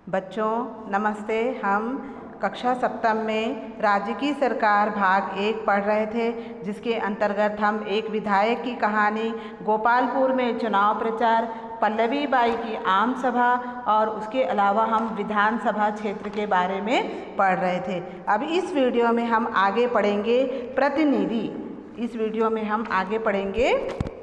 बच्चों नमस्ते। हम कक्षा सप्तम में राज्य की सरकार भाग 1 पढ़ रहे थे, जिसके अंतर्गत हम एक विधायक की कहानी, गोपालपुर में चुनाव प्रचार, पल्लवी बाई की आम सभा और उसके अलावा हम विधानसभा क्षेत्र के बारे में पढ़ रहे थे। अब इस वीडियो में हम आगे पढ़ेंगे प्रतिनिधि। इस वीडियो में हम आगे पढ़ेंगे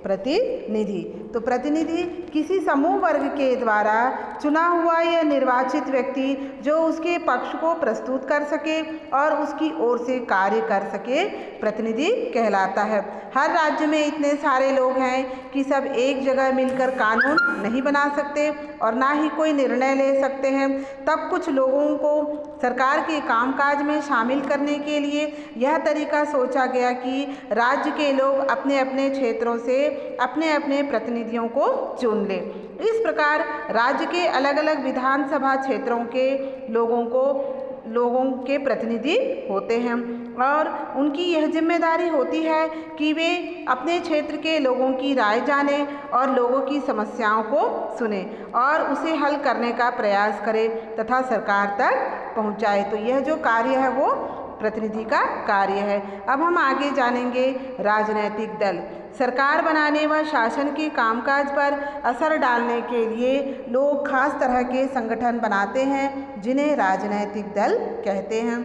प्रतिनिधि। तो प्रतिनिधि किसी समूह वर्ग के द्वारा चुना हुआ या निर्वाचित व्यक्ति जो उसके पक्ष को प्रस्तुत कर सके और उसकी ओर से कार्य कर सके, प्रतिनिधि कहलाता है। हर राज्य में इतने सारे लोग हैं कि सब एक जगह मिलकर कानून नहीं बना सकते और ना ही कोई निर्णय ले सकते हैं। तब कुछ लोगों को सरकार के कामकाज में शामिल करने के लिए यह तरीका सोचा गया कि राज्य के लोग अपने अपने क्षेत्रों से अपने अपने प्रतिनिधियों को चुन लें। इस प्रकार राज्य के अलग अलग विधानसभा क्षेत्रों के लोगों के प्रतिनिधि होते हैं और उनकी यह जिम्मेदारी होती है कि वे अपने क्षेत्र के लोगों की राय जानें और लोगों की समस्याओं को सुने और उसे हल करने का प्रयास करें तथा सरकार तक पहुंचाए। तो यह जो कार्य है वो प्रतिनिधि का कार्य है। अब हम आगे जानेंगे राजनैतिक दल। सरकार बनाने व शासन के कामकाज पर असर डालने के लिए लोग खास तरह के संगठन बनाते हैं, जिन्हें राजनैतिक दल कहते हैं।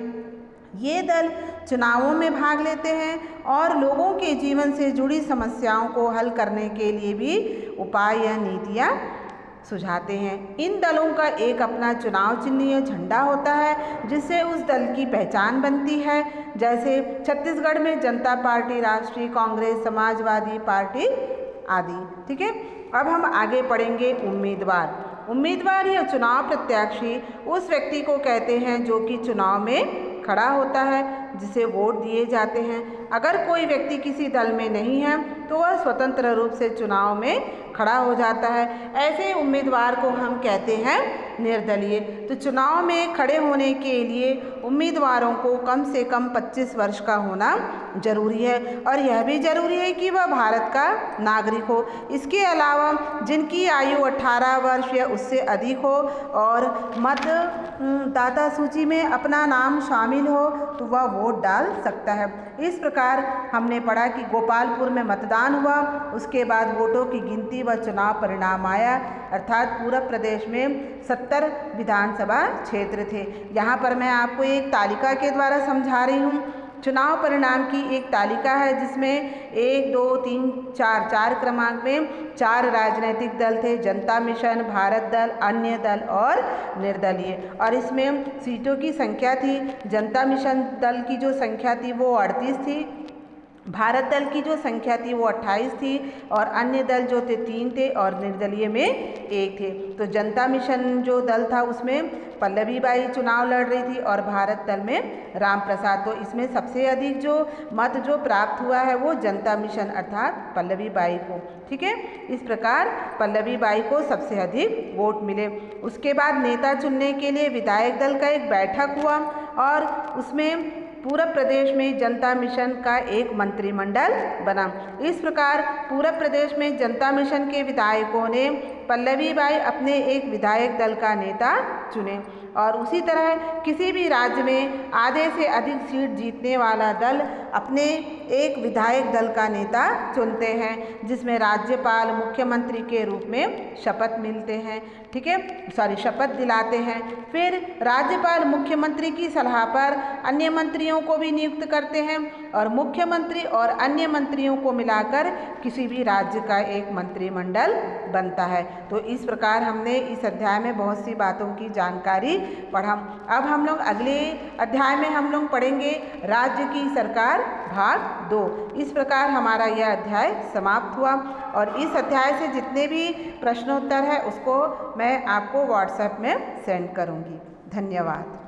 ये दल चुनावों में भाग लेते हैं और लोगों के जीवन से जुड़ी समस्याओं को हल करने के लिए भी उपाय या नीतियाँ सुझाते हैं। इन दलों का एक अपना चुनाव चिन्ह या झंडा होता है, जिससे उस दल की पहचान बनती है। जैसे छत्तीसगढ़ में जनता पार्टी, राष्ट्रीय कांग्रेस, समाजवादी पार्टी आदि। ठीक है। अब हम आगे पढ़ेंगे उम्मीदवार। उम्मीदवार या चुनाव प्रत्याशी उस व्यक्ति को कहते हैं जो कि चुनाव में खड़ा होता है, जिसे वोट दिए जाते हैं। अगर कोई व्यक्ति किसी दल में नहीं है तो वह स्वतंत्र रूप से चुनाव में खड़ा हो जाता है। ऐसे उम्मीदवार को हम कहते हैं निर्दलीय। तो चुनाव में खड़े होने के लिए उम्मीदवारों को कम से कम 25 वर्ष का होना जरूरी है और यह भी जरूरी है कि वह भारत का नागरिक हो। इसके अलावा जिनकी आयु 18 वर्ष या उससे अधिक हो और मतदाता सूची में अपना नाम शामिल हो तो वह वोट डाल सकता है। इस प्रकार हमने पढ़ा कि गोपालपुर में मतदान हुआ, उसके बाद वोटों की गिनती व चुनाव परिणाम आया, अर्थात पूरे प्रदेश में 70 विधानसभा क्षेत्र थे। यहाँ पर मैं आपको एक तालिका के द्वारा समझा रही हूँ। चुनाव परिणाम की एक तालिका है जिसमें 1, 2, 3, 4 क्रमांक में 4 राजनीतिक दल थे: जनता मिशन, भारत दल, अन्य दल और निर्दलीय। और इसमें सीटों की संख्या थी, जनता मिशन दल की जो संख्या थी वो 38 थी, भारत दल की जो संख्या थी वो 28 थी और अन्य दल जो थे 3 थे और निर्दलीय में 1 थे। तो जनता मिशन जो दल था उसमें पल्लवी बाई चुनाव लड़ रही थी और भारत दल में राम प्रसाद। तो इसमें सबसे अधिक जो मत जो प्राप्त हुआ है वो जनता मिशन अर्थात पल्लवी बाई को। ठीक है। इस प्रकार पल्लवी बाई को सबसे अधिक वोट मिले। उसके बाद नेता चुनने के लिए विधायक दल का एक बैठक हुआ और उसमें पूरे प्रदेश में जनता मिशन का एक मंत्रिमंडल बना। इस प्रकार पूरे प्रदेश में जनता मिशन के विधायकों ने पल्लवी बाई अपने एक विधायक दल का नेता चुने और उसी तरह किसी भी राज्य में आधे से अधिक सीट जीतने वाला दल अपने एक विधायक दल का नेता चुनते हैं, जिसमें राज्यपाल मुख्यमंत्री के रूप में शपथ मिलते हैं। ठीक है, शपथ दिलाते हैं। फिर राज्यपाल मुख्यमंत्री की सलाह पर अन्य मंत्रियों को भी नियुक्त करते हैं और मुख्यमंत्री और अन्य मंत्रियों को मिलाकर किसी भी राज्य का एक मंत्रिमंडल बनता है। तो इस प्रकार हमने इस अध्याय में बहुत सी बातों की जानकारी पढ़ा। अब हम लोग अगले अध्याय में हम लोग पढ़ेंगे राज्य की सरकार भाग 2। इस प्रकार हमारा यह अध्याय समाप्त हुआ और इस अध्याय से जितने भी प्रश्नोत्तर है उसको मैं आपको व्हाट्सएप में सेंड करूँगी। धन्यवाद।